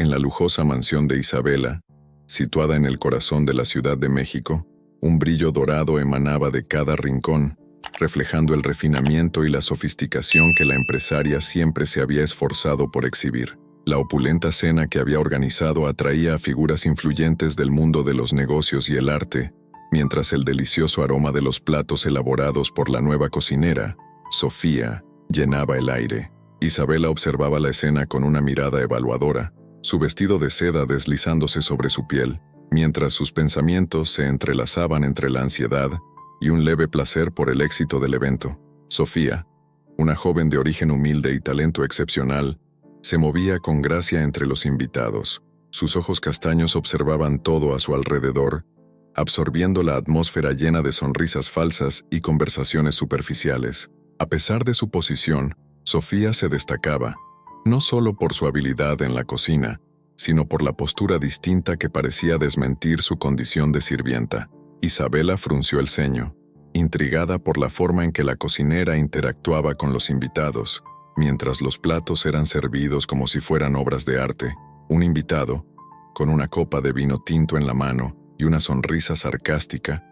En la lujosa mansión de Isabela, situada en el corazón de la Ciudad de México, un brillo dorado emanaba de cada rincón, reflejando el refinamiento y la sofisticación que la empresaria siempre se había esforzado por exhibir. La opulenta cena que había organizado atraía a figuras influyentes del mundo de los negocios y el arte, mientras el delicioso aroma de los platos elaborados por la nueva cocinera, Sofía, llenaba el aire. Isabela observaba la escena con una mirada evaluadora, su vestido de seda deslizándose sobre su piel, mientras sus pensamientos se entrelazaban entre la ansiedad y un leve placer por el éxito del evento. Sofía, una joven de origen humilde y talento excepcional, se movía con gracia entre los invitados. Sus ojos castaños observaban todo a su alrededor, absorbiendo la atmósfera llena de sonrisas falsas y conversaciones superficiales. A pesar de su posición, Sofía se destacaba, no solo por su habilidad en la cocina, sino por la postura distinta que parecía desmentir su condición de sirvienta. Isabela frunció el ceño, intrigada por la forma en que la cocinera interactuaba con los invitados, mientras los platos eran servidos como si fueran obras de arte. Un invitado, con una copa de vino tinto en la mano y una sonrisa sarcástica,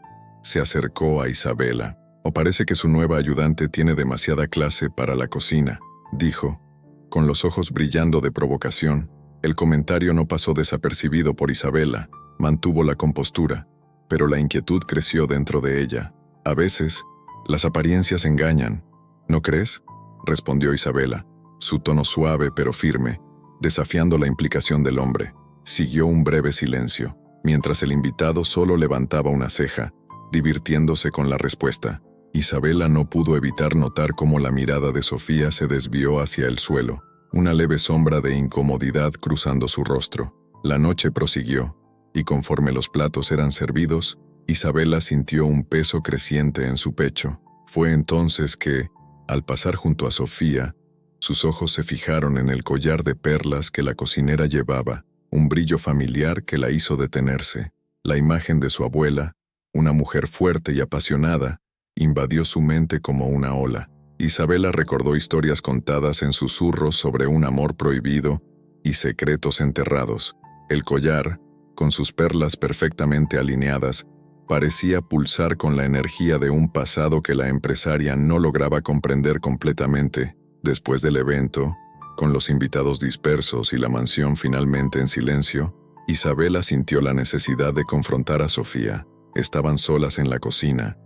se acercó a Isabela. «O parece que su nueva ayudante tiene demasiada clase para la cocina», dijo, con los ojos brillando de provocación. El comentario no pasó desapercibido por Isabela, mantuvo la compostura, pero la inquietud creció dentro de ella. «A veces, las apariencias engañan, ¿no crees?», respondió Isabela, su tono suave pero firme, desafiando la implicación del hombre. Siguió un breve silencio, mientras el invitado solo levantaba una ceja, divirtiéndose con la respuesta. Isabela no pudo evitar notar cómo la mirada de Sofía se desvió hacia el suelo, una leve sombra de incomodidad cruzando su rostro. La noche prosiguió, y conforme los platos eran servidos, Isabela sintió un peso creciente en su pecho. Fue entonces que, al pasar junto a Sofía, sus ojos se fijaron en el collar de perlas que la cocinera llevaba, un brillo familiar que la hizo detenerse. La imagen de su abuela, una mujer fuerte y apasionada, invadió su mente como una ola. Isabela recordó historias contadas en susurros sobre un amor prohibido y secretos enterrados. El collar, con sus perlas perfectamente alineadas, parecía pulsar con la energía de un pasado que la empresaria no lograba comprender completamente. Después del evento, con los invitados dispersos y la mansión finalmente en silencio, Isabela sintió la necesidad de confrontar a Sofía. Estaban solas en la cocina,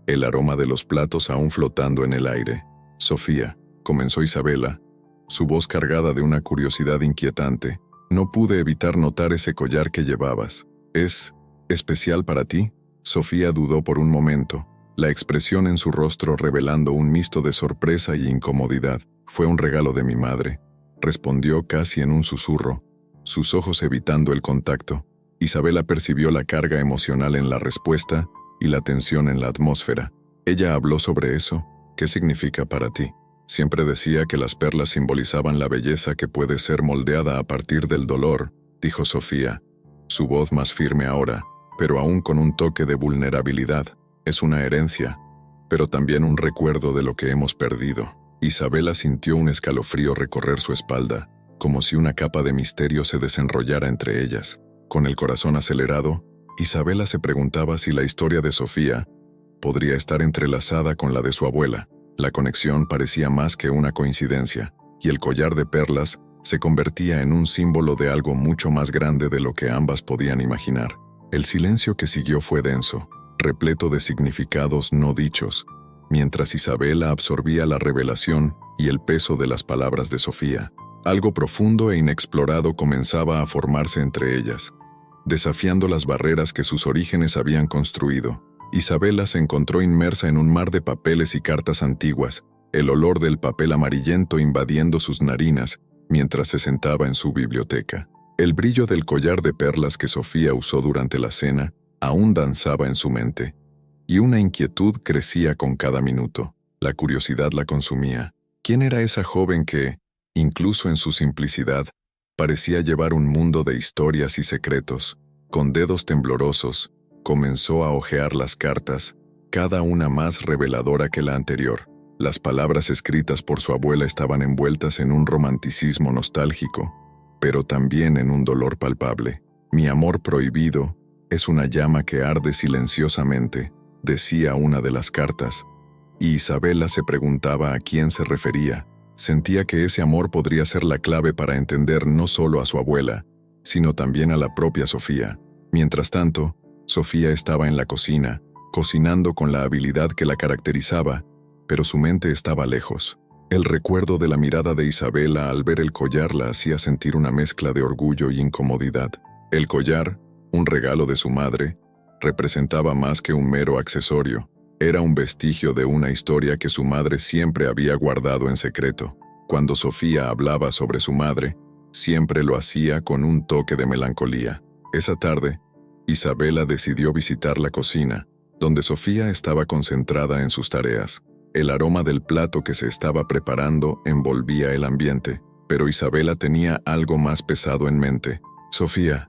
el aroma de los platos aún flotando en el aire. «Sofía», comenzó Isabela, su voz cargada de una curiosidad inquietante, «no pude evitar notar ese collar que llevabas. ¿Es especial para ti?». Sofía dudó por un momento, la expresión en su rostro revelando un mixto de sorpresa y incomodidad. «Fue un regalo de mi madre», respondió casi en un susurro, sus ojos evitando el contacto. Isabela percibió la carga emocional en la respuesta y la tensión en la atmósfera. «Ella habló sobre eso. ¿Qué significa para ti?». «Siempre decía que las perlas simbolizaban la belleza que puede ser moldeada a partir del dolor», dijo Sofía, su voz más firme ahora, pero aún con un toque de vulnerabilidad. «Es una herencia, pero también un recuerdo de lo que hemos perdido». Isabela sintió un escalofrío recorrer su espalda, como si una capa de misterio se desenrollara entre ellas. Con el corazón acelerado, Isabela se preguntaba si la historia de Sofía podría estar entrelazada con la de su abuela. La conexión parecía más que una coincidencia, y el collar de perlas se convertía en un símbolo de algo mucho más grande de lo que ambas podían imaginar. El silencio que siguió fue denso, repleto de significados no dichos, mientras Isabela absorbía la revelación y el peso de las palabras de Sofía. Algo profundo e inexplorado comenzaba a formarse entre ellas, desafiando las barreras que sus orígenes habían construido. Isabela se encontró inmersa en un mar de papeles y cartas antiguas, el olor del papel amarillento invadiendo sus narinas mientras se sentaba en su biblioteca. El brillo del collar de perlas que Sofía usó durante la cena aún danzaba en su mente, y una inquietud crecía con cada minuto. La curiosidad la consumía. ¿Quién era esa joven que, incluso en su simplicidad, parecía llevar un mundo de historias y secretos? Con dedos temblorosos, comenzó a hojear las cartas, cada una más reveladora que la anterior. Las palabras escritas por su abuela estaban envueltas en un romanticismo nostálgico, pero también en un dolor palpable. Mi amor prohibido es una llama que arde silenciosamente, decía una de las cartas, y Isabela se preguntaba a quién se refería. Sentía que ese amor podría ser la clave para entender no solo a su abuela, sino también a la propia Sofía. Mientras tanto, Sofía estaba en la cocina, cocinando con la habilidad que la caracterizaba, pero su mente estaba lejos. El recuerdo de la mirada de Isabela al ver el collar la hacía sentir una mezcla de orgullo y incomodidad. El collar, un regalo de su madre, representaba más que un mero accesorio. Era un vestigio de una historia que su madre siempre había guardado en secreto. Cuando Sofía hablaba sobre su madre, siempre lo hacía con un toque de melancolía. Esa tarde, Isabela decidió visitar la cocina, donde Sofía estaba concentrada en sus tareas. El aroma del plato que se estaba preparando envolvía el ambiente, pero Isabela tenía algo más pesado en mente. «Sofía,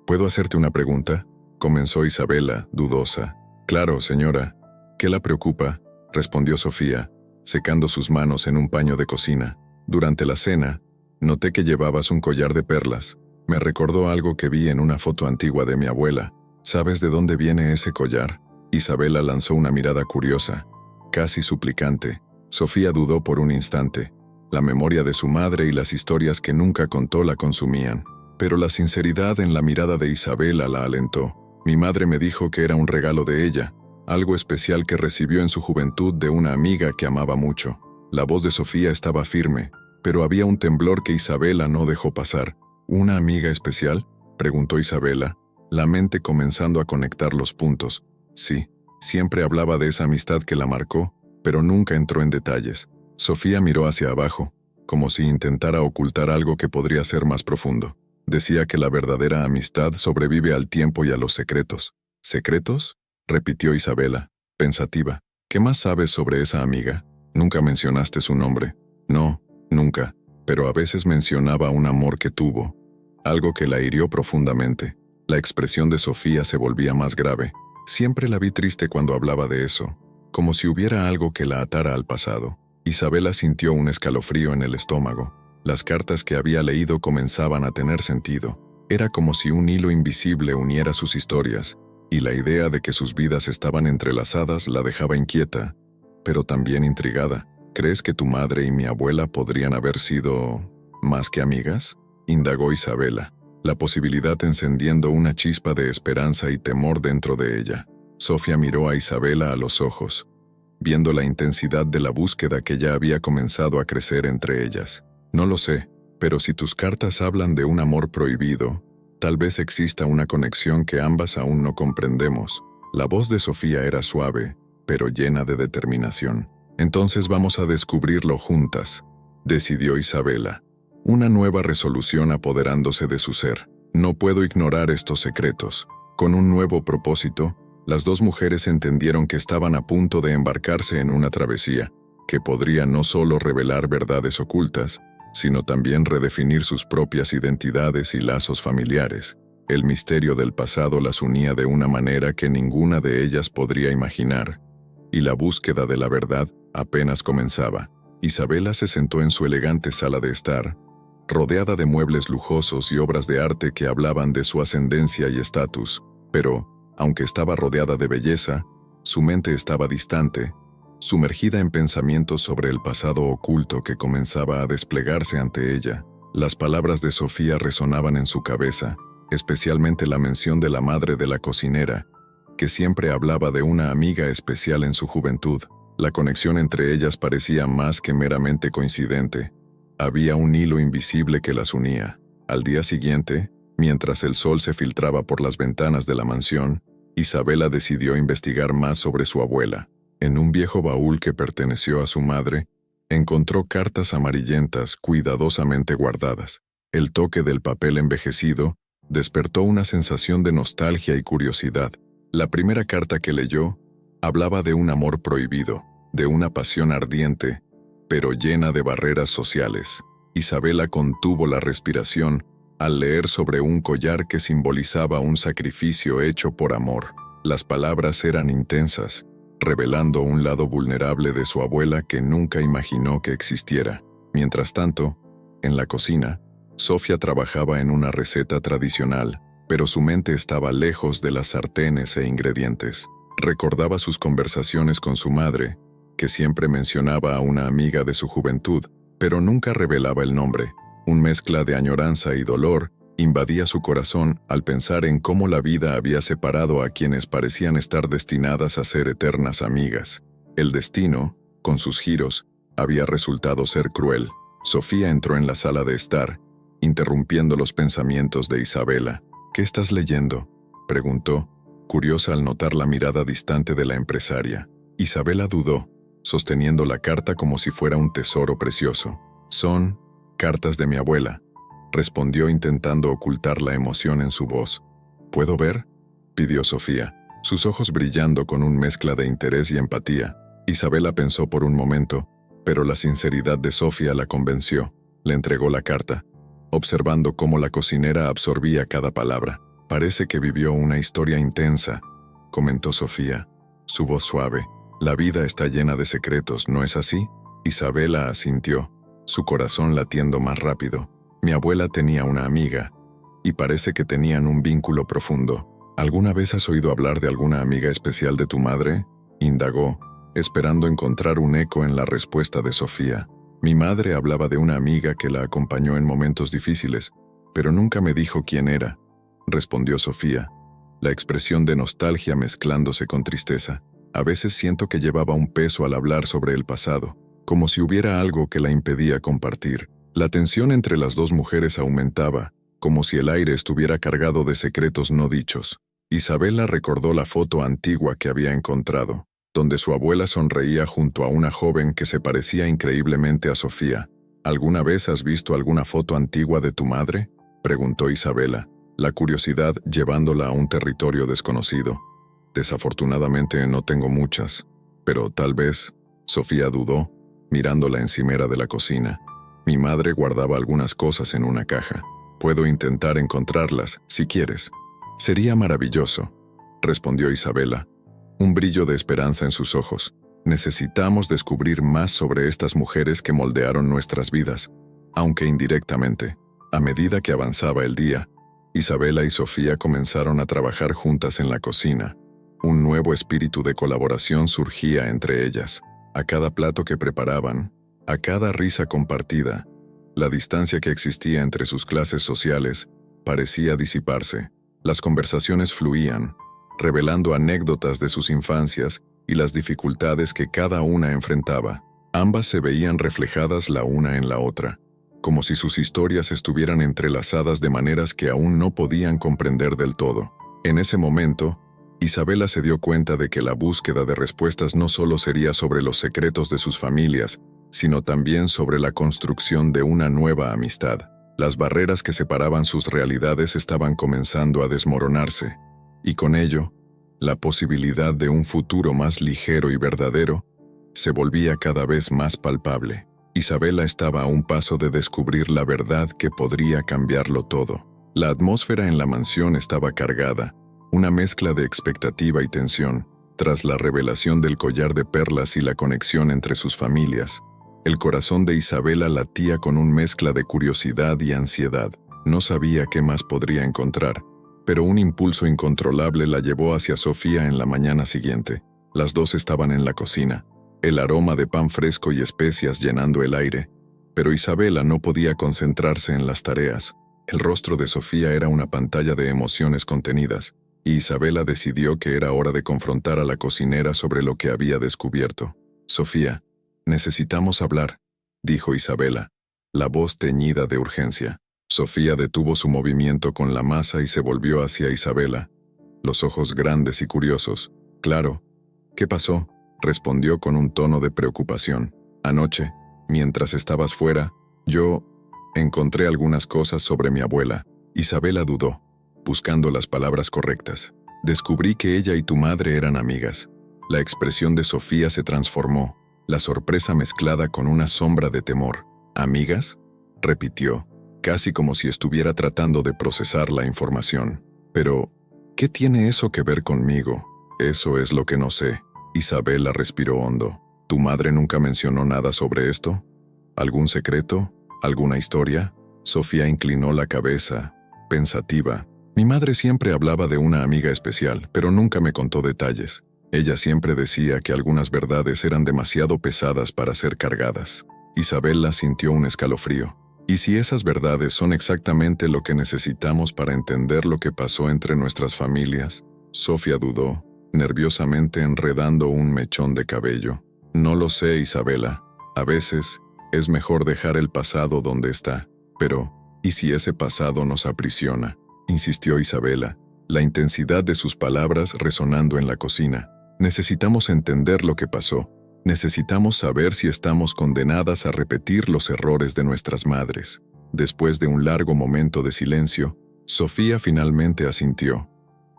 ¿puedo hacerte una pregunta?», comenzó Isabela, dudosa. «Claro, señora». «¿Qué la preocupa?», respondió Sofía, secando sus manos en un paño de cocina. «Durante la cena, noté que llevabas un collar de perlas. Me recordó algo que vi en una foto antigua de mi abuela. ¿Sabes de dónde viene ese collar?». Isabela lanzó una mirada curiosa, casi suplicante. Sofía dudó por un instante. La memoria de su madre y las historias que nunca contó la consumían. Pero la sinceridad en la mirada de Isabela la alentó. «Mi madre me dijo que era un regalo de ella, algo especial que recibió en su juventud de una amiga que amaba mucho». La voz de Sofía estaba firme, pero había un temblor que Isabela no dejó pasar. «¿Una amiga especial?», preguntó Isabela, la mente comenzando a conectar los puntos. Sí, siempre hablaba de esa amistad que la marcó, pero nunca entró en detalles. Sofía miró hacia abajo, como si intentara ocultar algo que podría ser más profundo. Decía que la verdadera amistad sobrevive al tiempo y a los secretos. «¿Secretos?», repitió Isabela, pensativa. «¿Qué más sabes sobre esa amiga? Nunca mencionaste su nombre». «No, nunca, pero a veces mencionaba un amor que tuvo, algo que la hirió profundamente». La expresión de Sofía se volvía más grave. Siempre la vi triste cuando hablaba de eso, como si hubiera algo que la atara al pasado. Isabela sintió un escalofrío en el estómago. Las cartas que había leído comenzaban a tener sentido. Era como si un hilo invisible uniera sus historias, y la idea de que sus vidas estaban entrelazadas la dejaba inquieta, pero también intrigada. «¿Crees que tu madre y mi abuela podrían haber sido más que amigas?», indagó Isabela, la posibilidad encendiendo una chispa de esperanza y temor dentro de ella. Sofía miró a Isabela a los ojos, viendo la intensidad de la búsqueda que ya había comenzado a crecer entre ellas. «No lo sé, pero si tus cartas hablan de un amor prohibido, tal vez exista una conexión que ambas aún no comprendemos». La voz de Sofía era suave, pero llena de determinación. «Entonces vamos a descubrirlo juntas», decidió Isabela, una nueva resolución apoderándose de su ser. «No puedo ignorar estos secretos». Con un nuevo propósito, las dos mujeres entendieron que estaban a punto de embarcarse en una travesía que podría no solo revelar verdades ocultas, sino también redefinir sus propias identidades y lazos familiares. El misterio del pasado las unía de una manera que ninguna de ellas podría imaginar, y la búsqueda de la verdad apenas comenzaba. Isabela se sentó en su elegante sala de estar, rodeada de muebles lujosos y obras de arte que hablaban de su ascendencia y estatus, pero, aunque estaba rodeada de belleza, su mente estaba distante, sumergida en pensamientos sobre el pasado oculto que comenzaba a desplegarse ante ella. Las palabras de Sofía resonaban en su cabeza, especialmente la mención de la madre de la cocinera, que siempre hablaba de una amiga especial en su juventud. La conexión entre ellas parecía más que meramente coincidente. Había un hilo invisible que las unía. Al día siguiente, mientras el sol se filtraba por las ventanas de la mansión, Isabela decidió investigar más sobre su abuela. En un viejo baúl que perteneció a su madre, encontró cartas amarillentas cuidadosamente guardadas. El toque del papel envejecido despertó una sensación de nostalgia y curiosidad. La primera carta que leyó hablaba de un amor prohibido, de una pasión ardiente, pero llena de barreras sociales. Isabela contuvo la respiración al leer sobre un collar que simbolizaba un sacrificio hecho por amor. Las palabras eran intensas, revelando un lado vulnerable de su abuela que nunca imaginó que existiera. Mientras tanto, en la cocina, Sofía trabajaba en una receta tradicional, pero su mente estaba lejos de las sartenes e ingredientes. Recordaba sus conversaciones con su madre, que siempre mencionaba a una amiga de su juventud, pero nunca revelaba el nombre. Un mezcla de añoranza y dolor invadía su corazón al pensar en cómo la vida había separado a quienes parecían estar destinadas a ser eternas amigas. El destino, con sus giros, había resultado ser cruel. Sofía entró en la sala de estar, interrumpiendo los pensamientos de Isabela. «¿Qué estás leyendo?», preguntó, curiosa al notar la mirada distante de la empresaria. Isabela dudó, sosteniendo la carta como si fuera un tesoro precioso. «Son cartas de mi abuela», respondió intentando ocultar la emoción en su voz. «¿Puedo ver?», pidió Sofía, sus ojos brillando con una mezcla de interés y empatía. Isabela pensó por un momento, pero la sinceridad de Sofía la convenció. Le entregó la carta, observando cómo la cocinera absorbía cada palabra. «Parece que vivió una historia intensa», comentó Sofía, su voz suave. «La vida está llena de secretos, ¿no es así?». Isabela asintió, su corazón latiendo más rápido. «Mi abuela tenía una amiga, y parece que tenían un vínculo profundo». «¿Alguna vez has oído hablar de alguna amiga especial de tu madre?», indagó, esperando encontrar un eco en la respuesta de Sofía. «Mi madre hablaba de una amiga que la acompañó en momentos difíciles, pero nunca me dijo quién era», respondió Sofía, la expresión de nostalgia mezclándose con tristeza. «A veces siento que llevaba un peso al hablar sobre el pasado, como si hubiera algo que la impedía compartir». La tensión entre las dos mujeres aumentaba, como si el aire estuviera cargado de secretos no dichos. Isabela recordó la foto antigua que había encontrado, donde su abuela sonreía junto a una joven que se parecía increíblemente a Sofía. «¿Alguna vez has visto alguna foto antigua de tu madre?», preguntó Isabela, la curiosidad llevándola a un territorio desconocido. «Desafortunadamente no tengo muchas, pero tal vez», Sofía dudó, mirando la encimera de la cocina. «Mi madre guardaba algunas cosas en una caja. Puedo intentar encontrarlas, si quieres». «Sería maravilloso», respondió Isabela, un brillo de esperanza en sus ojos. «Necesitamos descubrir más sobre estas mujeres que moldearon nuestras vidas, aunque indirectamente». A medida que avanzaba el día, Isabela y Sofía comenzaron a trabajar juntas en la cocina. Un nuevo espíritu de colaboración surgía entre ellas. A cada plato que preparaban, a cada risa compartida, la distancia que existía entre sus clases sociales parecía disiparse. Las conversaciones fluían, revelando anécdotas de sus infancias y las dificultades que cada una enfrentaba. Ambas se veían reflejadas la una en la otra, como si sus historias estuvieran entrelazadas de maneras que aún no podían comprender del todo. En ese momento, Isabela se dio cuenta de que la búsqueda de respuestas no solo sería sobre los secretos de sus familias, sino también sobre la construcción de una nueva amistad. Las barreras que separaban sus realidades estaban comenzando a desmoronarse, y con ello, la posibilidad de un futuro más ligero y verdadero se volvía cada vez más palpable. Isabela estaba a un paso de descubrir la verdad que podría cambiarlo todo. La atmósfera en la mansión estaba cargada, una mezcla de expectativa y tensión, tras la revelación del collar de perlas y la conexión entre sus familias. El corazón de Isabela latía con una mezcla de curiosidad y ansiedad. No sabía qué más podría encontrar, pero un impulso incontrolable la llevó hacia Sofía en la mañana siguiente. Las dos estaban en la cocina, el aroma de pan fresco y especias llenando el aire, pero Isabela no podía concentrarse en las tareas. El rostro de Sofía era una pantalla de emociones contenidas, y Isabela decidió que era hora de confrontar a la cocinera sobre lo que había descubierto. «Sofía, necesitamos hablar», dijo Isabela, la voz teñida de urgencia. Sofía detuvo su movimiento con la masa y se volvió hacia Isabela, los ojos grandes y curiosos. «Claro. ¿Qué pasó?», respondió con un tono de preocupación. «Anoche, mientras estabas fuera, yo encontré algunas cosas sobre mi abuela». Isabela dudó, buscando las palabras correctas. «Descubrí que ella y tu madre eran amigas». La expresión de Sofía se transformó, la sorpresa mezclada con una sombra de temor. «¿Amigas?», repitió, casi como si estuviera tratando de procesar la información. «Pero, ¿qué tiene eso que ver conmigo?». «Eso es lo que no sé». Isabela respiró hondo. «¿Tu madre nunca mencionó nada sobre esto? ¿Algún secreto? ¿Alguna historia?». Sofía inclinó la cabeza, pensativa. Mi madre siempre hablaba de una amiga especial, pero nunca me contó detalles. Ella siempre decía que algunas verdades eran demasiado pesadas para ser cargadas. Isabela sintió un escalofrío. ¿Y si esas verdades son exactamente lo que necesitamos para entender lo que pasó entre nuestras familias? Sofía dudó, nerviosamente enredando un mechón de cabello. No lo sé, Isabela. A veces, es mejor dejar el pasado donde está. Pero, ¿y si ese pasado nos aprisiona? Insistió Isabela, la intensidad de sus palabras resonando en la cocina. Necesitamos entender lo que pasó. Necesitamos saber si estamos condenadas a repetir los errores de nuestras madres. Después de un largo momento de silencio, Sofía finalmente asintió,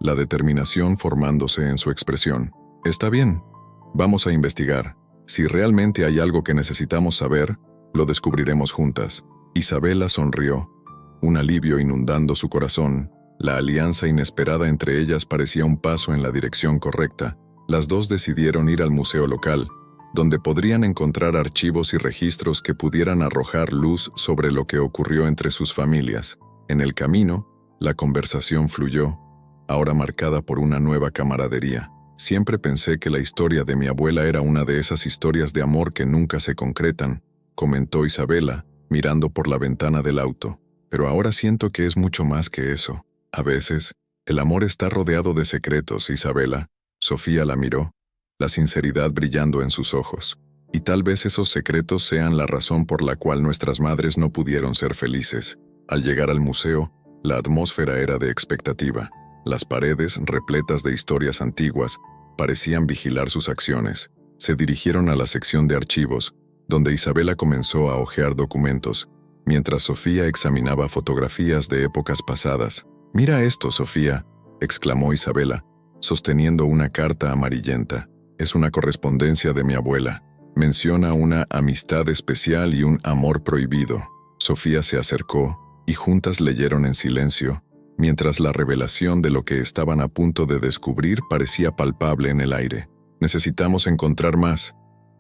la determinación formándose en su expresión. Está bien, vamos a investigar. Si realmente hay algo que necesitamos saber, lo descubriremos juntas. Isabela sonrió, un alivio inundando su corazón. La alianza inesperada entre ellas parecía un paso en la dirección correcta. Las dos decidieron ir al museo local, donde podrían encontrar archivos y registros que pudieran arrojar luz sobre lo que ocurrió entre sus familias. En el camino, la conversación fluyó, ahora marcada por una nueva camaradería. Siempre pensé que la historia de mi abuela era una de esas historias de amor que nunca se concretan, comentó Isabela, mirando por la ventana del auto. Pero ahora siento que es mucho más que eso. A veces, el amor está rodeado de secretos, Isabela. Sofía la miró, la sinceridad brillando en sus ojos. Y tal vez esos secretos sean la razón por la cual nuestras madres no pudieron ser felices. Al llegar al museo, la atmósfera era de expectativa. Las paredes, repletas de historias antiguas, parecían vigilar sus acciones. Se dirigieron a la sección de archivos, donde Isabela comenzó a hojear documentos, mientras Sofía examinaba fotografías de épocas pasadas. «Mira esto, Sofía», exclamó Isabela, sosteniendo una carta amarillenta. «Es una correspondencia de mi abuela. Menciona una amistad especial y un amor prohibido». Sofía se acercó, y juntas leyeron en silencio, mientras la revelación de lo que estaban a punto de descubrir parecía palpable en el aire. «Necesitamos encontrar más»,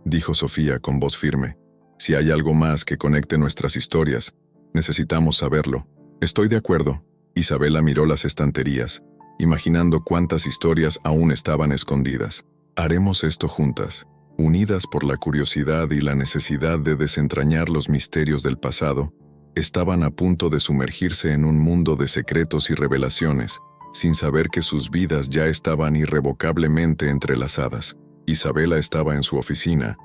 dijo Sofía con voz firme. «Si hay algo más que conecte nuestras historias, necesitamos saberlo». «Estoy de acuerdo». Isabela miró las estanterías, imaginando cuántas historias aún estaban escondidas. «Haremos esto juntas». Unidas por la curiosidad y la necesidad de desentrañar los misterios del pasado, estaban a punto de sumergirse en un mundo de secretos y revelaciones, sin saber que sus vidas ya estaban irrevocablemente entrelazadas. Isabela estaba en su oficina,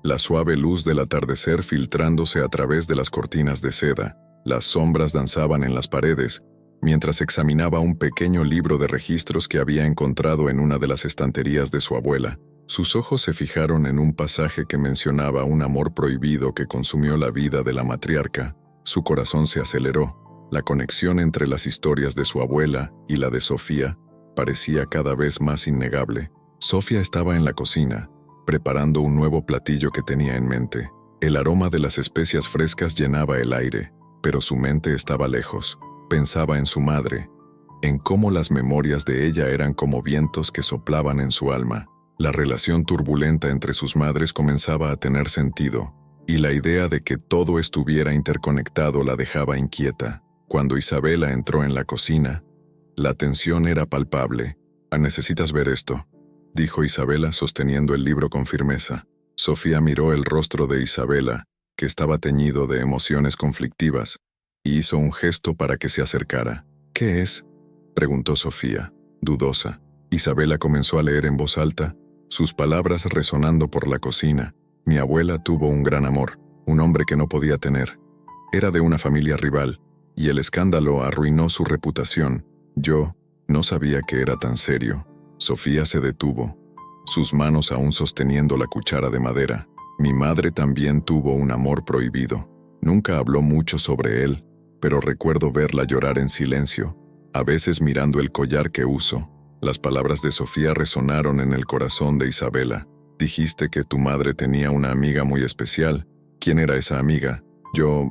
la suave luz del atardecer filtrándose a través de las cortinas de seda. Las sombras danzaban en las paredes, mientras examinaba un pequeño libro de registros que había encontrado en una de las estanterías de su abuela. Sus ojos se fijaron en un pasaje que mencionaba un amor prohibido que consumió la vida de la matriarca. Su corazón se aceleró. La conexión entre las historias de su abuela y la de Sofía parecía cada vez más innegable. Sofía estaba en la cocina, preparando un nuevo platillo que tenía en mente. El aroma de las especias frescas llenaba el aire, pero su mente estaba lejos. Pensaba en su madre, en cómo las memorias de ella eran como vientos que soplaban en su alma. La relación turbulenta entre sus madres comenzaba a tener sentido, y la idea de que todo estuviera interconectado la dejaba inquieta. Cuando Isabela entró en la cocina, la tensión era palpable. «Necesitas ver esto», dijo Isabela sosteniendo el libro con firmeza. Sofía miró el rostro de Isabela, que estaba teñido de emociones conflictivas, y hizo un gesto para que se acercara. «¿Qué es?», preguntó Sofía, dudosa. Isabela comenzó a leer en voz alta, sus palabras resonando por la cocina. «Mi abuela tuvo un gran amor, un hombre que no podía tener. Era de una familia rival, y el escándalo arruinó su reputación. Yo no sabía que era tan serio». Sofía se detuvo, sus manos aún sosteniendo la cuchara de madera. «Mi madre también tuvo un amor prohibido. Nunca habló mucho sobre él, pero recuerdo verla llorar en silencio, a veces mirando el collar que uso». Las palabras de Sofía resonaron en el corazón de Isabela. «Dijiste que tu madre tenía una amiga muy especial. ¿Quién era esa amiga?» «Yo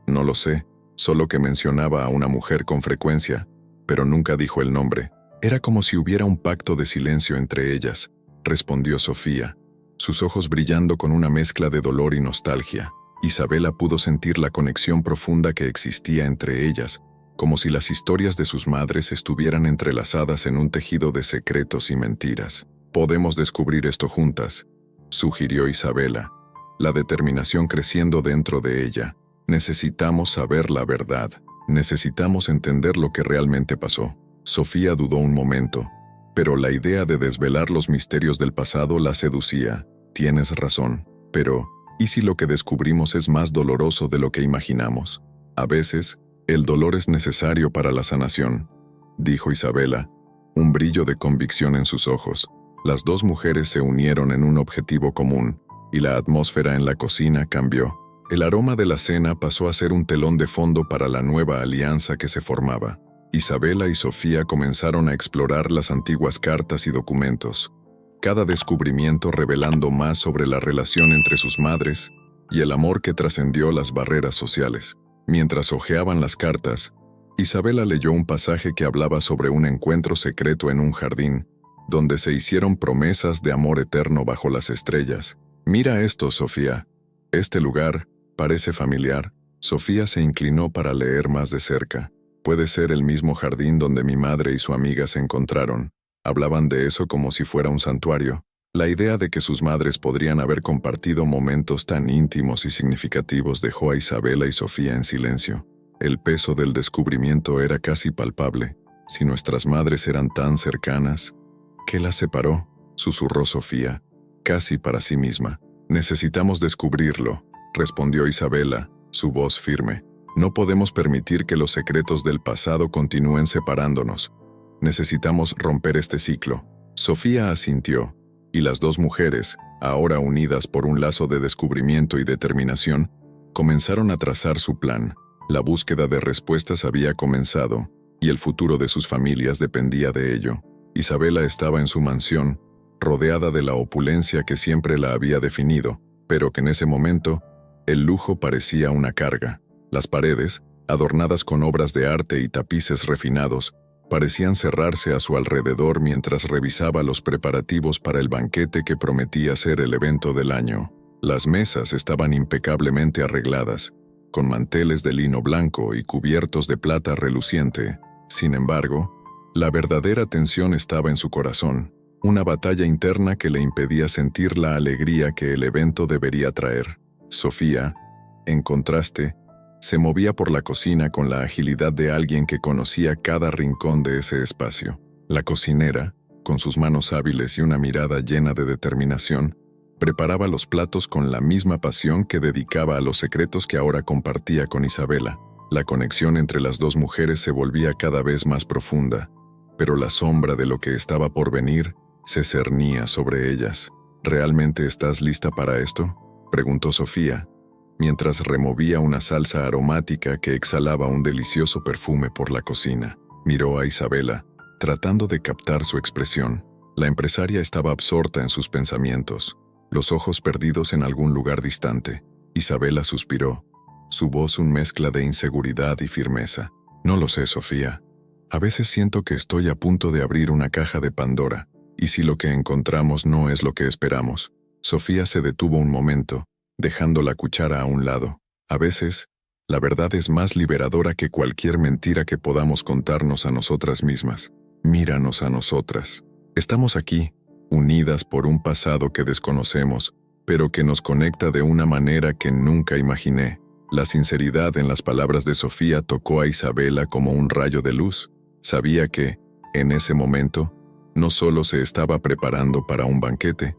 no lo sé, solo que mencionaba a una mujer con frecuencia, pero nunca dijo el nombre. Era como si hubiera un pacto de silencio entre ellas», respondió Sofía, sus ojos brillando con una mezcla de dolor y nostalgia. Isabela pudo sentir la conexión profunda que existía entre ellas, como si las historias de sus madres estuvieran entrelazadas en un tejido de secretos y mentiras. «Podemos descubrir esto juntas», sugirió Isabela, la determinación creciendo dentro de ella. «Necesitamos saber la verdad. Necesitamos entender lo que realmente pasó». Sofía dudó un momento, pero la idea de desvelar los misterios del pasado la seducía. «Tienes razón, pero ¿y si lo que descubrimos es más doloroso de lo que imaginamos? A veces, el dolor es necesario para la sanación», dijo Isabela, un brillo de convicción en sus ojos. Las dos mujeres se unieron en un objetivo común, y la atmósfera en la cocina cambió. El aroma de la cena pasó a ser un telón de fondo para la nueva alianza que se formaba. Isabela y Sofía comenzaron a explorar las antiguas cartas y documentos, cada descubrimiento revelando más sobre la relación entre sus madres y el amor que trascendió las barreras sociales. Mientras hojeaban las cartas, Isabela leyó un pasaje que hablaba sobre un encuentro secreto en un jardín, donde se hicieron promesas de amor eterno bajo las estrellas. «Mira esto, Sofía. Este lugar parece familiar». Sofía se inclinó para leer más de cerca. «Puede ser el mismo jardín donde mi madre y su amiga se encontraron». Hablaban de eso como si fuera un santuario. La idea de que sus madres podrían haber compartido momentos tan íntimos y significativos dejó a Isabela y Sofía en silencio. El peso del descubrimiento era casi palpable. Si nuestras madres eran tan cercanas, ¿qué las separó?, susurró Sofía, casi para sí misma. «Necesitamos descubrirlo», respondió Isabela, su voz firme. «No podemos permitir que los secretos del pasado continúen separándonos. Necesitamos romper este ciclo». Sofía asintió, y las dos mujeres, ahora unidas por un lazo de descubrimiento y determinación, comenzaron a trazar su plan. La búsqueda de respuestas había comenzado, y el futuro de sus familias dependía de ello. Isabela estaba en su mansión, rodeada de la opulencia que siempre la había definido, pero que en ese momento, el lujo parecía una carga. Las paredes, adornadas con obras de arte y tapices refinados, parecían cerrarse a su alrededor mientras revisaba los preparativos para el banquete que prometía ser el evento del año. Las mesas estaban impecablemente arregladas, con manteles de lino blanco y cubiertos de plata reluciente. Sin embargo, la verdadera tensión estaba en su corazón, una batalla interna que le impedía sentir la alegría que el evento debería traer. Sofía, en contraste, se movía por la cocina con la agilidad de alguien que conocía cada rincón de ese espacio. La cocinera, con sus manos hábiles y una mirada llena de determinación, preparaba los platos con la misma pasión que dedicaba a los secretos que ahora compartía con Isabela. La conexión entre las dos mujeres se volvía cada vez más profunda, pero la sombra de lo que estaba por venir se cernía sobre ellas. «¿Realmente estás lista para esto?», preguntó Sofía, mientras removía una salsa aromática que exhalaba un delicioso perfume por la cocina. Miró a Isabela, tratando de captar su expresión. La empresaria estaba absorta en sus pensamientos, los ojos perdidos en algún lugar distante. Isabela suspiró, su voz una mezcla de inseguridad y firmeza. «No lo sé, Sofía. A veces siento que estoy a punto de abrir una caja de Pandora, y si lo que encontramos no es lo que esperamos». Sofía se detuvo un momento, dejando la cuchara a un lado. «A veces, la verdad es más liberadora que cualquier mentira que podamos contarnos a nosotras mismas. Míranos a nosotras. Estamos aquí, unidas por un pasado que desconocemos, pero que nos conecta de una manera que nunca imaginé». La sinceridad en las palabras de Sofía tocó a Isabela como un rayo de luz. Sabía que, en ese momento, no solo se estaba preparando para un banquete,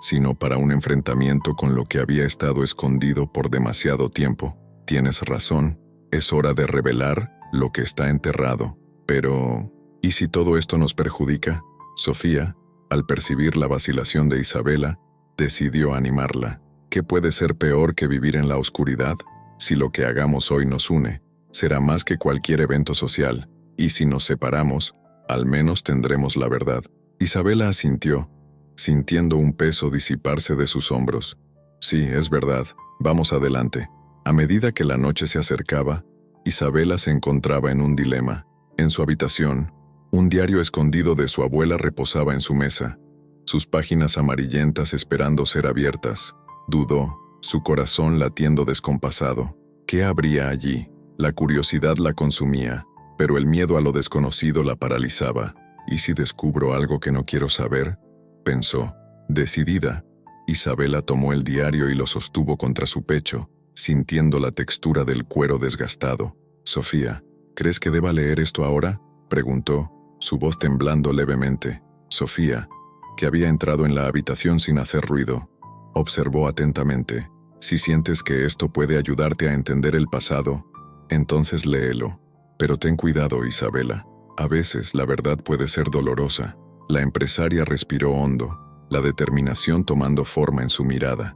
sino para un enfrentamiento con lo que había estado escondido por demasiado tiempo. «Tienes razón, es hora de revelar lo que está enterrado. Pero, ¿y si todo esto nos perjudica?». Sofía, al percibir la vacilación de Isabela, decidió animarla. «¿Qué puede ser peor que vivir en la oscuridad? Si lo que hagamos hoy nos une, será más que cualquier evento social, y si nos separamos, al menos tendremos la verdad». Isabela asintió, sintiendo un peso disiparse de sus hombros. «Sí, es verdad, vamos adelante». A medida que la noche se acercaba, Isabela se encontraba en un dilema. En su habitación, un diario escondido de su abuela reposaba en su mesa, sus páginas amarillentas esperando ser abiertas. Dudó, su corazón latiendo descompasado. ¿Qué habría allí? La curiosidad la consumía, pero el miedo a lo desconocido la paralizaba. ¿Y si descubro algo que no quiero saber?, pensó. Decidida, Isabela tomó el diario y lo sostuvo contra su pecho, sintiendo la textura del cuero desgastado. «Sofía, ¿crees que deba leer esto ahora?», preguntó, su voz temblando levemente. Sofía, que había entrado en la habitación sin hacer ruido, observó atentamente. «Si sientes que esto puede ayudarte a entender el pasado, entonces léelo. Pero ten cuidado, Isabela. A veces la verdad puede ser dolorosa». La empresaria respiró hondo, la determinación tomando forma en su mirada.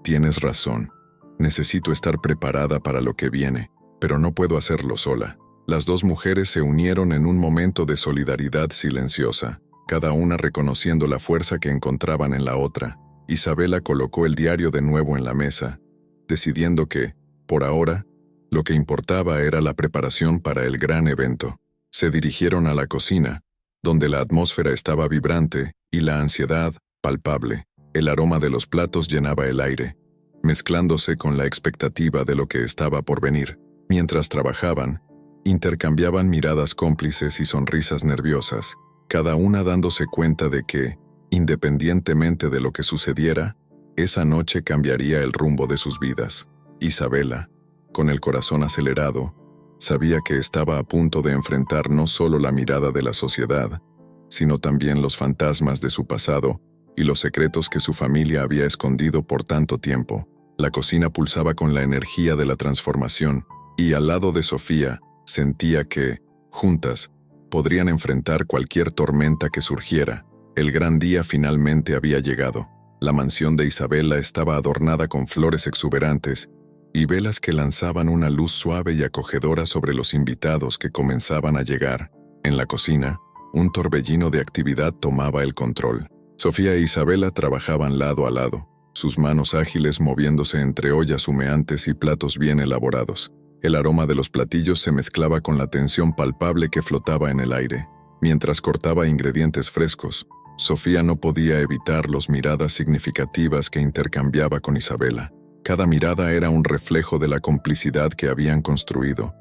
«Tienes razón. Necesito estar preparada para lo que viene, pero no puedo hacerlo sola». Las dos mujeres se unieron en un momento de solidaridad silenciosa, cada una reconociendo la fuerza que encontraban en la otra. Isabela colocó el diario de nuevo en la mesa, decidiendo que, por ahora, lo que importaba era la preparación para el gran evento. Se dirigieron a la cocina, donde la atmósfera estaba vibrante y la ansiedad palpable. El aroma de los platos llenaba el aire, mezclándose con la expectativa de lo que estaba por venir. Mientras trabajaban, intercambiaban miradas cómplices y sonrisas nerviosas, cada una dándose cuenta de que, independientemente de lo que sucediera, esa noche cambiaría el rumbo de sus vidas. Isabela, con el corazón acelerado, sabía que estaba a punto de enfrentar no solo la mirada de la sociedad, sino también los fantasmas de su pasado y los secretos que su familia había escondido por tanto tiempo. La cocina pulsaba con la energía de la transformación, y al lado de Sofía, sentía que, juntas, podrían enfrentar cualquier tormenta que surgiera. El gran día finalmente había llegado. La mansión de Isabela estaba adornada con flores exuberantes y velas que lanzaban una luz suave y acogedora sobre los invitados que comenzaban a llegar. En la cocina, un torbellino de actividad tomaba el control. Sofía e Isabela trabajaban lado a lado, sus manos ágiles moviéndose entre ollas humeantes y platos bien elaborados. El aroma de los platillos se mezclaba con la tensión palpable que flotaba en el aire. Mientras cortaba ingredientes frescos, Sofía no podía evitar las miradas significativas que intercambiaba con Isabela. Cada mirada era un reflejo de la complicidad que habían construido,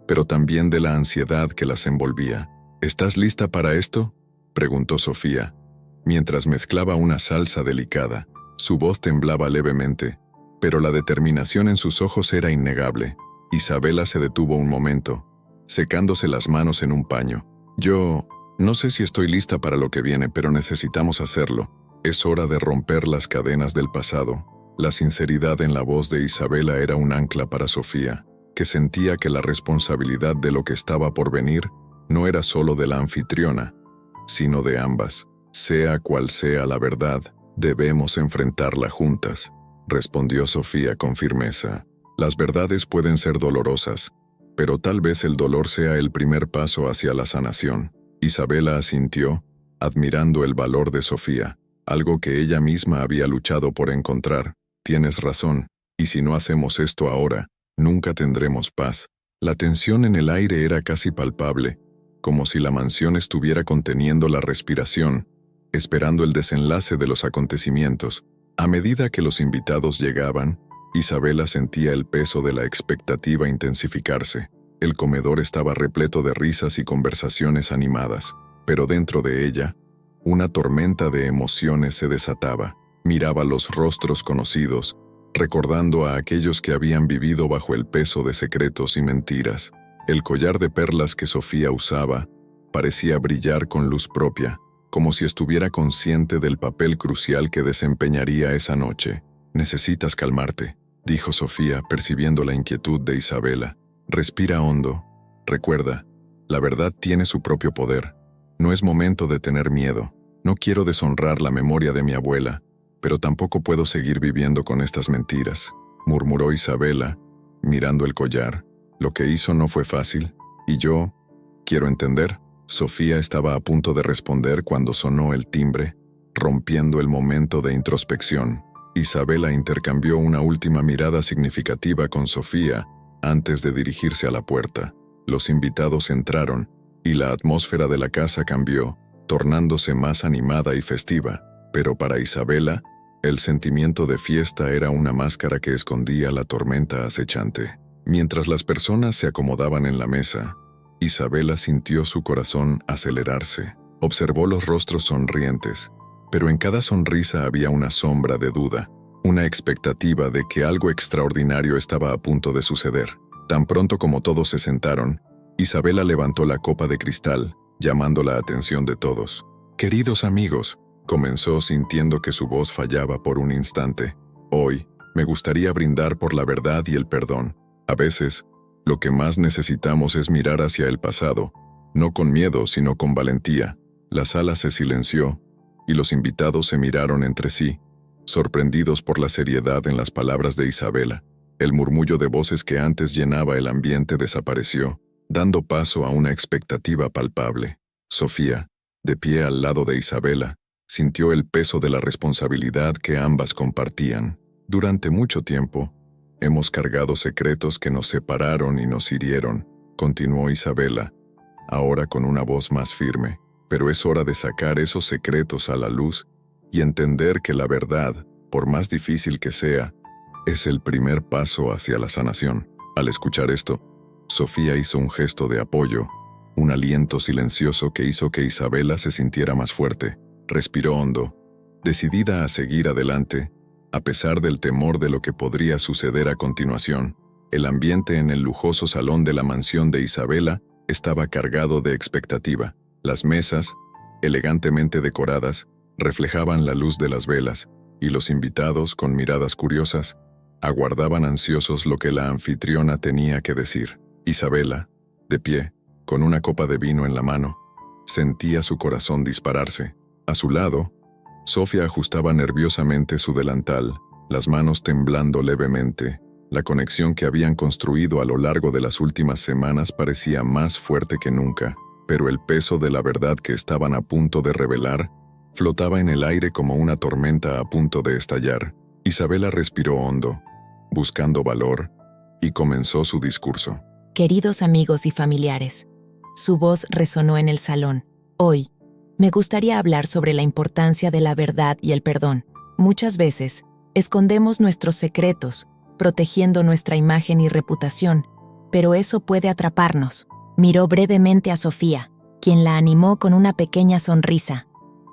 pero también de la ansiedad que las envolvía. «¿Estás lista para esto?», preguntó Sofía, mientras mezclaba una salsa delicada. Su voz temblaba levemente, pero la determinación en sus ojos era innegable. Isabela se detuvo un momento, secándose las manos en un paño. «Yo no sé si estoy lista para lo que viene, pero necesitamos hacerlo. Es hora de romper las cadenas del pasado». La sinceridad en la voz de Isabela era un ancla para Sofía, que sentía que la responsabilidad de lo que estaba por venir no era solo de la anfitriona, sino de ambas. «Sea cual sea la verdad, debemos enfrentarla juntas», respondió Sofía con firmeza. «Las verdades pueden ser dolorosas, pero tal vez el dolor sea el primer paso hacia la sanación». Isabela asintió, admirando el valor de Sofía, algo que ella misma había luchado por encontrar. «Tienes razón, y si no hacemos esto ahora, nunca tendremos paz». La tensión en el aire era casi palpable, como si la mansión estuviera conteniendo la respiración, esperando el desenlace de los acontecimientos. A medida que los invitados llegaban, Isabela sentía el peso de la expectativa intensificarse. El comedor estaba repleto de risas y conversaciones animadas, pero dentro de ella, una tormenta de emociones se desataba. Miraba los rostros conocidos, recordando a aquellos que habían vivido bajo el peso de secretos y mentiras. El collar de perlas que Sofía usaba parecía brillar con luz propia, como si estuviera consciente del papel crucial que desempeñaría esa noche. «Necesitas calmarte», dijo Sofía, percibiendo la inquietud de Isabela. «Respira hondo. Recuerda, la verdad tiene su propio poder. No es momento de tener miedo. No quiero deshonrar la memoria de mi abuela, pero tampoco puedo seguir viviendo con estas mentiras», murmuró Isabela, mirando el collar. «Lo que hizo no fue fácil, y yo quiero entender». Sofía estaba a punto de responder cuando sonó el timbre, rompiendo el momento de introspección. Isabela intercambió una última mirada significativa con Sofía antes de dirigirse a la puerta. Los invitados entraron, y la atmósfera de la casa cambió, tornándose más animada y festiva. Pero para Isabela, El sentimiento de fiesta era una máscara que escondía la tormenta acechante. Mientras las personas se acomodaban en la mesa, Isabela sintió su corazón acelerarse. Observó los rostros sonrientes, pero en cada sonrisa había una sombra de duda, una expectativa de que algo extraordinario estaba a punto de suceder. Tan pronto como todos se sentaron, Isabela levantó la copa de cristal, llamando la atención de todos. «Queridos amigos», comenzó sintiendo que su voz fallaba por un instante. «Hoy, me gustaría brindar por la verdad y el perdón. A veces, lo que más necesitamos es mirar hacia el pasado, no con miedo, sino con valentía». La sala se silenció, y los invitados se miraron entre sí, sorprendidos por la seriedad en las palabras de Isabela. El murmullo de voces que antes llenaba el ambiente desapareció, dando paso a una expectativa palpable. Sofía, de pie al lado de Isabela, sintió el peso de la responsabilidad que ambas compartían. «Durante mucho tiempo, hemos cargado secretos que nos separaron y nos hirieron», continuó Isabela, ahora con una voz más firme. «Pero es hora de sacar esos secretos a la luz y entender que la verdad, por más difícil que sea, es el primer paso hacia la sanación». Al escuchar esto, Sofía hizo un gesto de apoyo, un aliento silencioso que hizo que Isabela se sintiera más fuerte. Respiró hondo, decidida a seguir adelante, a pesar del temor de lo que podría suceder a continuación. El ambiente en el lujoso salón de la mansión de Isabela estaba cargado de expectativa. Las mesas, elegantemente decoradas, reflejaban la luz de las velas, y los invitados, con miradas curiosas, aguardaban ansiosos lo que la anfitriona tenía que decir. Isabela, de pie, con una copa de vino en la mano, sentía su corazón dispararse. A su lado, Sofía ajustaba nerviosamente su delantal, las manos temblando levemente. La conexión que habían construido a lo largo de las últimas semanas parecía más fuerte que nunca, pero el peso de la verdad que estaban a punto de revelar flotaba en el aire como una tormenta a punto de estallar. Isabela respiró hondo, buscando valor, y comenzó su discurso. Queridos amigos y familiares, su voz resonó en el salón. Hoy, me gustaría hablar sobre la importancia de la verdad y el perdón. Muchas veces, escondemos nuestros secretos, protegiendo nuestra imagen y reputación, pero eso puede atraparnos. Miró brevemente a Sofía, quien la animó con una pequeña sonrisa.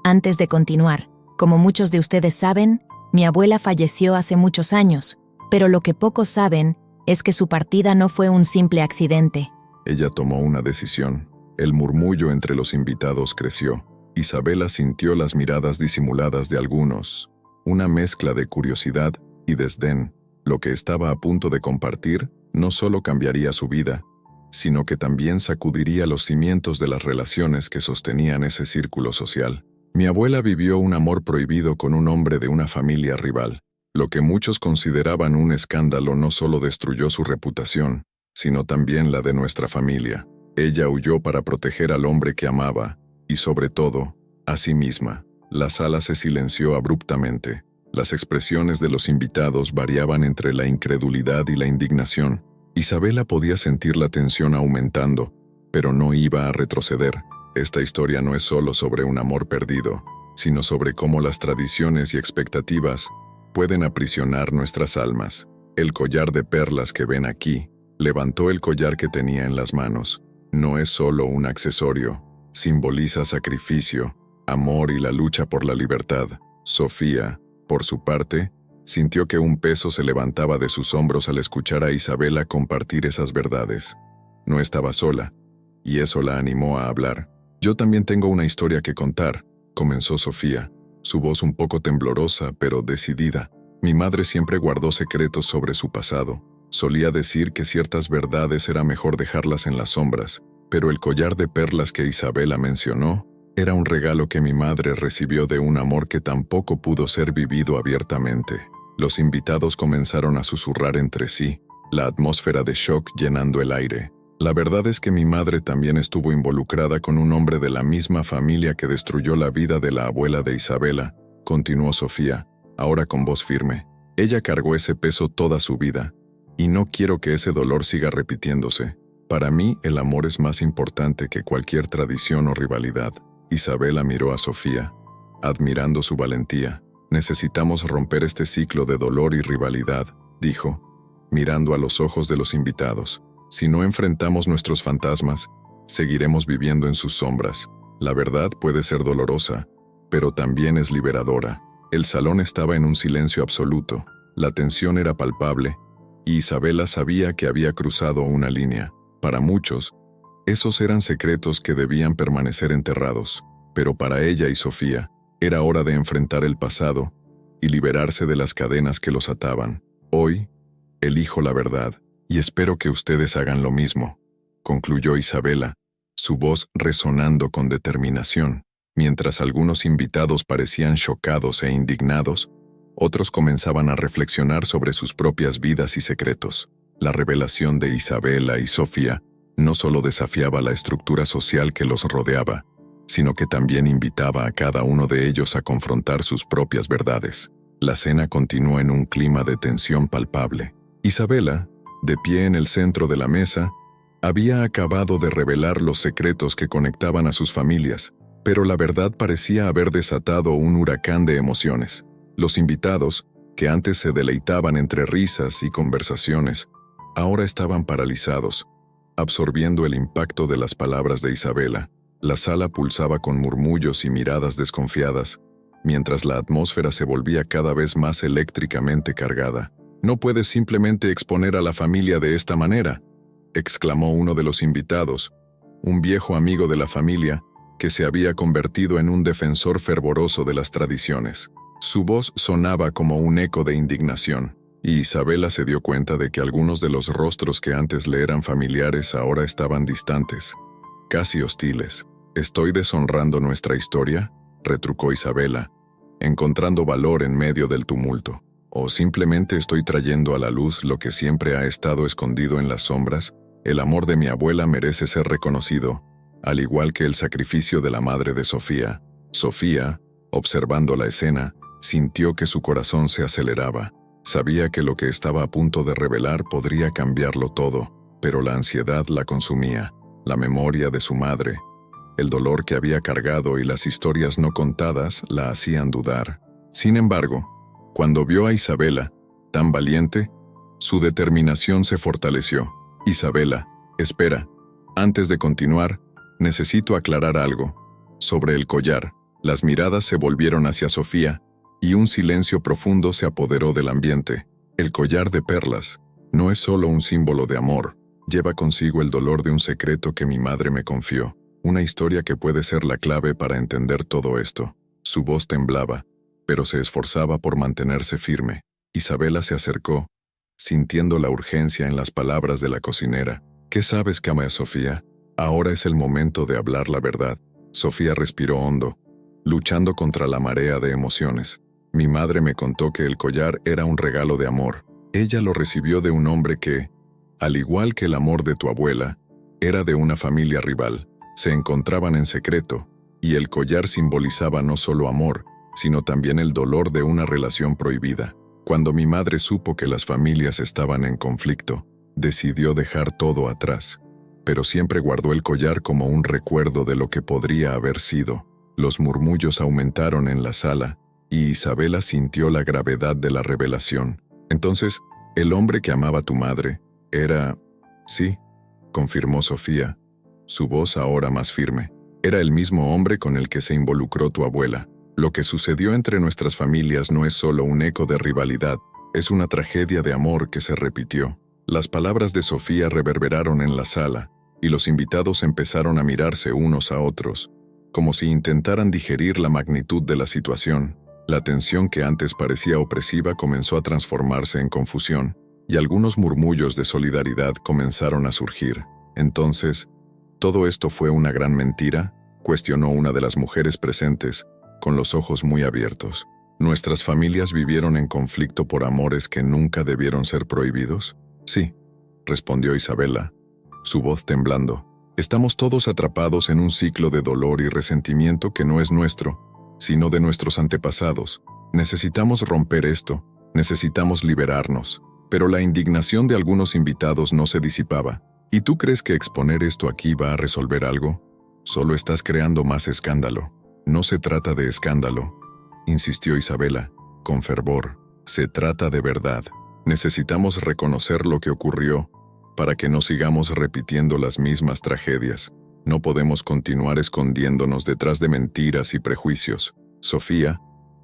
Antes de continuar, como muchos de ustedes saben, mi abuela falleció hace muchos años, pero lo que pocos saben es que su partida no fue un simple accidente. Ella tomó una decisión. El murmullo entre los invitados creció. Isabela sintió las miradas disimuladas de algunos, una mezcla de curiosidad y desdén. Lo que estaba a punto de compartir no solo cambiaría su vida, sino que también sacudiría los cimientos de las relaciones que sostenían ese círculo social. Mi abuela vivió un amor prohibido con un hombre de una familia rival. Lo que muchos consideraban un escándalo no solo destruyó su reputación, sino también la de nuestra familia. Ella huyó para proteger al hombre que amaba, y sobre todo, a sí misma. La sala se silenció abruptamente. Las expresiones de los invitados variaban entre la incredulidad y la indignación. Isabela podía sentir la tensión aumentando, pero no iba a retroceder. Esta historia no es solo sobre un amor perdido, sino sobre cómo las tradiciones y expectativas pueden aprisionar nuestras almas. El collar de perlas que ven aquí, levantó el collar que tenía en las manos. No es solo un accesorio, simboliza sacrificio, amor y la lucha por la libertad. Sofía, por su parte, sintió que un peso se levantaba de sus hombros al escuchar a Isabela compartir esas verdades. No estaba sola, y eso la animó a hablar. «Yo también tengo una historia que contar», comenzó Sofía, su voz un poco temblorosa pero decidida. «Mi madre siempre guardó secretos sobre su pasado. Solía decir que ciertas verdades era mejor dejarlas en las sombras, pero el collar de perlas que Isabela mencionó era un regalo que mi madre recibió de un amor que tampoco pudo ser vivido abiertamente». Los invitados comenzaron a susurrar entre sí, la atmósfera de shock llenando el aire. «La verdad es que mi madre también estuvo involucrada con un hombre de la misma familia que destruyó la vida de la abuela de Isabela», continuó Sofía, ahora con voz firme. «Ella cargó ese peso toda su vida, y no quiero que ese dolor siga repitiéndose. Para mí, el amor es más importante que cualquier tradición o rivalidad». Isabela miró a Sofía, admirando su valentía. Necesitamos romper este ciclo de dolor y rivalidad, dijo, mirando a los ojos de los invitados. Si no enfrentamos nuestros fantasmas, seguiremos viviendo en sus sombras. La verdad puede ser dolorosa, pero también es liberadora. El salón estaba en un silencio absoluto, la tensión era palpable, y Isabela sabía que había cruzado una línea. Para muchos, esos eran secretos que debían permanecer enterrados, pero para ella y Sofía, era hora de enfrentar el pasado y liberarse de las cadenas que los ataban. Hoy, elijo la verdad, y espero que ustedes hagan lo mismo, concluyó Isabela, su voz resonando con determinación. Mientras algunos invitados parecían chocados e indignados, otros comenzaban a reflexionar sobre sus propias vidas y secretos. La revelación de Isabela y Sofía no solo desafiaba la estructura social que los rodeaba, sino que también invitaba a cada uno de ellos a confrontar sus propias verdades. La cena continuó en un clima de tensión palpable. Isabela, de pie en el centro de la mesa, había acabado de revelar los secretos que conectaban a sus familias, pero la verdad parecía haber desatado un huracán de emociones. Los invitados, que antes se deleitaban entre risas y conversaciones, ahora estaban paralizados, absorbiendo el impacto de las palabras de Isabela. La sala pulsaba con murmullos y miradas desconfiadas, mientras la atmósfera se volvía cada vez más eléctricamente cargada. «No puedes simplemente exponer a la familia de esta manera», exclamó uno de los invitados, un viejo amigo de la familia que se había convertido en un defensor fervoroso de las tradiciones. Su voz sonaba como un eco de indignación, y Isabela se dio cuenta de que algunos de los rostros que antes le eran familiares ahora estaban distantes, casi hostiles. «¿Estoy deshonrando nuestra historia?», retrucó Isabela, encontrando valor en medio del tumulto. «¿O simplemente estoy trayendo a la luz lo que siempre ha estado escondido en las sombras? El amor de mi abuela merece ser reconocido, al igual que el sacrificio de la madre de Sofía». Sofía, observando la escena, sintió que su corazón se aceleraba. Sabía que lo que estaba a punto de revelar podría cambiarlo todo, pero la ansiedad la consumía. La memoria de su madre, el dolor que había cargado y las historias no contadas la hacían dudar. Sin embargo, cuando vio a Isabela, tan valiente, su determinación se fortaleció. «Isabela, espera. Antes de continuar, necesito aclarar algo. Sobre el collar». Las miradas se volvieron hacia Sofía, y un silencio profundo se apoderó del ambiente. «El collar de perlas no es solo un símbolo de amor. Lleva consigo el dolor de un secreto que mi madre me confió. Una historia que puede ser la clave para entender todo esto». Su voz temblaba, pero se esforzaba por mantenerse firme. Isabela se acercó, sintiendo la urgencia en las palabras de la cocinera. «¿Qué sabes, cama Sofía? Ahora es el momento de hablar la verdad». Sofía respiró hondo, luchando contra la marea de emociones. «Mi madre me contó que el collar era un regalo de amor. Ella lo recibió de un hombre que, al igual que el amor de tu abuela, era de una familia rival. Se encontraban en secreto, y el collar simbolizaba no solo amor, sino también el dolor de una relación prohibida. Cuando mi madre supo que las familias estaban en conflicto, decidió dejar todo atrás, pero siempre guardó el collar como un recuerdo de lo que podría haber sido». Los murmullos aumentaron en la sala, y Isabela sintió la gravedad de la revelación. «Entonces, el hombre que amaba a tu madre era...». «Sí», confirmó Sofía, su voz ahora más firme. «Era el mismo hombre con el que se involucró tu abuela. Lo que sucedió entre nuestras familias no es solo un eco de rivalidad, es una tragedia de amor que se repitió». Las palabras de Sofía reverberaron en la sala, y los invitados empezaron a mirarse unos a otros, como si intentaran digerir la magnitud de la situación. La tensión que antes parecía opresiva comenzó a transformarse en confusión, y algunos murmullos de solidaridad comenzaron a surgir. «Entonces, ¿todo esto fue una gran mentira?», cuestionó una de las mujeres presentes, con los ojos muy abiertos. «¿Nuestras familias vivieron en conflicto por amores que nunca debieron ser prohibidos?». «Sí», respondió Isabela, su voz temblando. «Estamos todos atrapados en un ciclo de dolor y resentimiento que no es nuestro, sino de nuestros antepasados. Necesitamos romper esto, necesitamos liberarnos». Pero la indignación de algunos invitados no se disipaba. «¿Y tú crees que exponer esto aquí va a resolver algo? Solo estás creando más escándalo». «No se trata de escándalo», insistió Isabela. con fervor. Se trata de verdad. Necesitamos reconocer lo que ocurrió para que no sigamos repitiendo las mismas tragedias. No podemos continuar escondiéndonos detrás de mentiras y prejuicios. Sofía,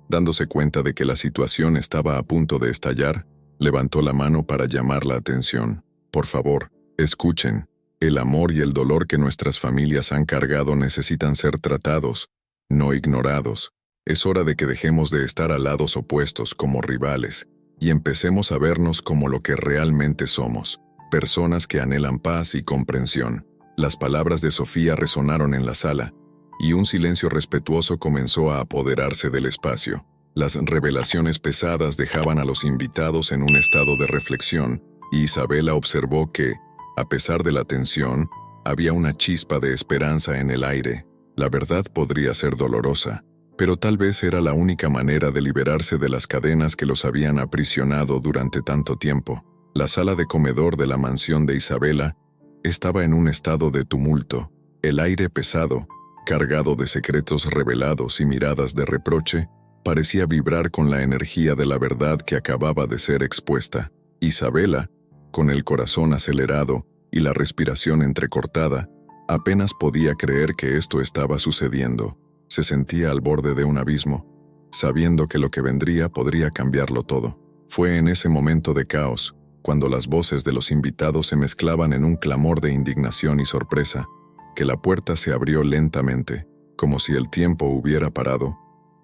dándose cuenta de que la situación estaba a punto de estallar, levantó la mano para llamar la atención. Por favor, escuchen. El amor y el dolor que nuestras familias han cargado necesitan ser tratados, no ignorados. Es hora de que dejemos de estar a lados opuestos como rivales y empecemos a vernos como lo que realmente somos, personas que anhelan paz y comprensión. Las palabras de Sofía resonaron en la sala, y un silencio respetuoso comenzó a apoderarse del espacio. Las revelaciones pesadas dejaban a los invitados en un estado de reflexión, y Isabela observó que, a pesar de la tensión, había una chispa de esperanza en el aire. La verdad podría ser dolorosa, pero tal vez era la única manera de liberarse de las cadenas que los habían aprisionado durante tanto tiempo. La sala de comedor de la mansión de Isabela estaba en un estado de tumulto. El aire pesado, cargado de secretos revelados y miradas de reproche, parecía vibrar con la energía de la verdad que acababa de ser expuesta. Isabela, con el corazón acelerado y la respiración entrecortada, apenas podía creer que esto estaba sucediendo. Se sentía al borde de un abismo, sabiendo que lo que vendría podría cambiarlo todo. Fue en ese momento de caos, cuando las voces de los invitados se mezclaban en un clamor de indignación y sorpresa, que la puerta se abrió lentamente, como si el tiempo hubiera parado.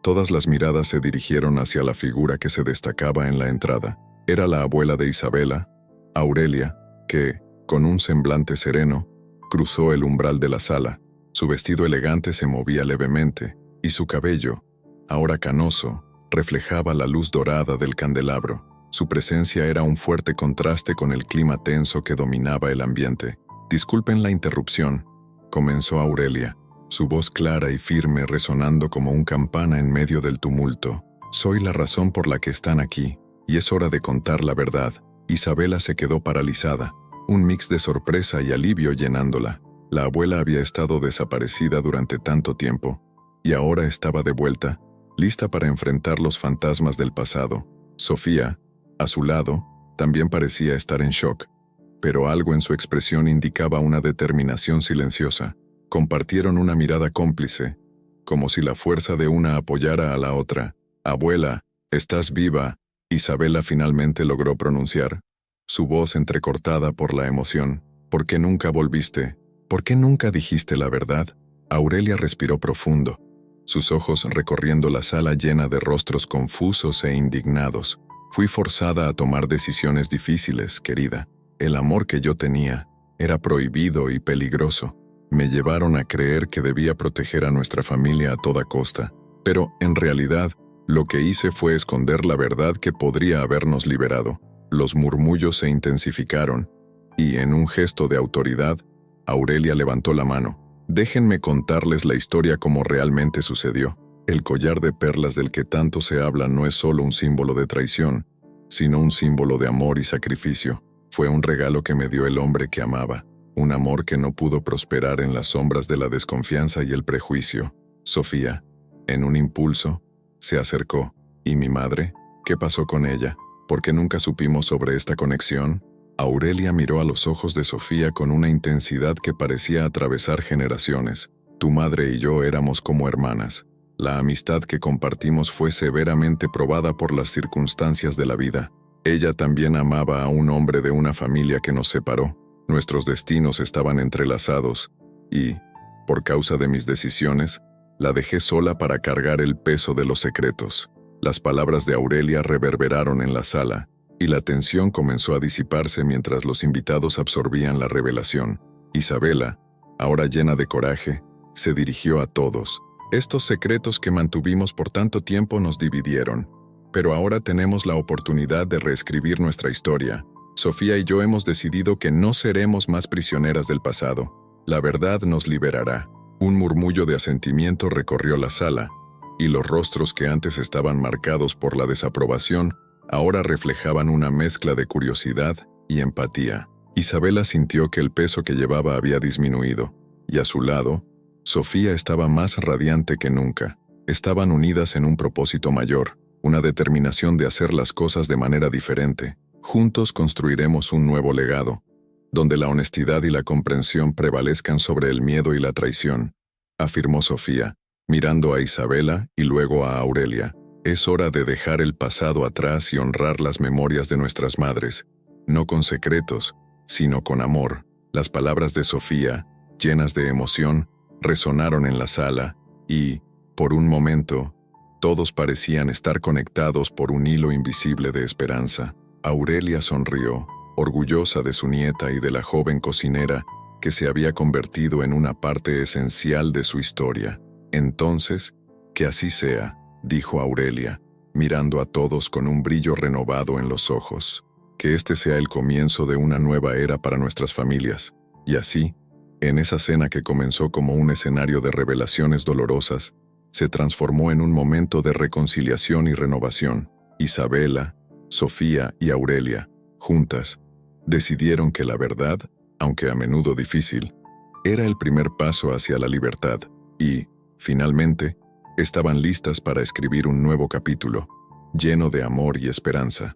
Todas las miradas se dirigieron hacia la figura que se destacaba en la entrada. Era la abuela de Isabela, Aurelia, que, con un semblante sereno, cruzó el umbral de la sala. Su vestido elegante se movía levemente, y su cabello, ahora canoso, reflejaba la luz dorada del candelabro. Su presencia era un fuerte contraste con el clima tenso que dominaba el ambiente. «Disculpen la interrupción», comenzó Aurelia, su voz clara y firme resonando como un campana en medio del tumulto. «Soy la razón por la que están aquí, y es hora de contar la verdad». Isabela se quedó paralizada, un mix de sorpresa y alivio llenándola. La abuela había estado desaparecida durante tanto tiempo, y ahora estaba de vuelta, lista para enfrentar los fantasmas del pasado. Sofía, a su lado, también parecía estar en shock, pero algo en su expresión indicaba una determinación silenciosa. Compartieron una mirada cómplice, como si la fuerza de una apoyara a la otra. «Abuela, ¿estás viva?», Isabela finalmente logró pronunciar, su voz entrecortada por la emoción. «¿Por qué nunca volviste? ¿Por qué nunca dijiste la verdad?». Aurelia respiró profundo, sus ojos recorriendo la sala llena de rostros confusos e indignados. «Fui forzada a tomar decisiones difíciles, querida. El amor que yo tenía era prohibido y peligroso. Me llevaron a creer que debía proteger a nuestra familia a toda costa, pero, en realidad, lo que hice fue esconder la verdad que podría habernos liberado». Los murmullos se intensificaron, y, en un gesto de autoridad, Aurelia levantó la mano. «Déjenme contarles la historia como realmente sucedió. El collar de perlas del que tanto se habla no es solo un símbolo de traición, sino un símbolo de amor y sacrificio. Fue un regalo que me dio el hombre que amaba, un amor que no pudo prosperar en las sombras de la desconfianza y el prejuicio». Sofía, en un impulso, se acercó. «¿Y mi madre? ¿Qué pasó con ella? ¿Por qué nunca supimos sobre esta conexión?». Aurelia miró a los ojos de Sofía con una intensidad que parecía atravesar generaciones. «Tu madre y yo éramos como hermanas. La amistad que compartimos fue severamente probada por las circunstancias de la vida. Ella también amaba a un hombre de una familia que nos separó. Nuestros destinos estaban entrelazados, y, por causa de mis decisiones, la dejé sola para cargar el peso de los secretos». Las palabras de Aurelia reverberaron en la sala, y la tensión comenzó a disiparse mientras los invitados absorbían la revelación. Isabela, ahora llena de coraje, se dirigió a todos. «Estos secretos que mantuvimos por tanto tiempo nos dividieron, pero ahora tenemos la oportunidad de reescribir nuestra historia. Sofía y yo hemos decidido que no seremos más prisioneras del pasado. La verdad nos liberará». Un murmullo de asentimiento recorrió la sala, y los rostros que antes estaban marcados por la desaprobación ahora reflejaban una mezcla de curiosidad y empatía. Isabela sintió que el peso que llevaba había disminuido, y a su lado, Sofía estaba más radiante que nunca. Estaban unidas en un propósito mayor, una determinación de hacer las cosas de manera diferente. Juntos construiremos un nuevo legado, donde la honestidad y la comprensión prevalezcan sobre el miedo y la traición, afirmó Sofía, mirando a Isabela y luego a Aurelia. Es hora de dejar el pasado atrás y honrar las memorias de nuestras madres, no con secretos, sino con amor. Las palabras de Sofía, llenas de emoción, resonaron en la sala y, por un momento, todos parecían estar conectados por un hilo invisible de esperanza. Aurelia sonrió, orgullosa de su nieta y de la joven cocinera que se había convertido en una parte esencial de su historia. Entonces, que así sea, dijo Aurelia, mirando a todos con un brillo renovado en los ojos. Que este sea el comienzo de una nueva era para nuestras familias. Y así, en esa cena que comenzó como un escenario de revelaciones dolorosas, se transformó en un momento de reconciliación y renovación. Isabela, Sofía y Aurelia, juntas, decidieron que la verdad, aunque a menudo difícil, era el primer paso hacia la libertad y, finalmente, estaban listas para escribir un nuevo capítulo, lleno de amor y esperanza.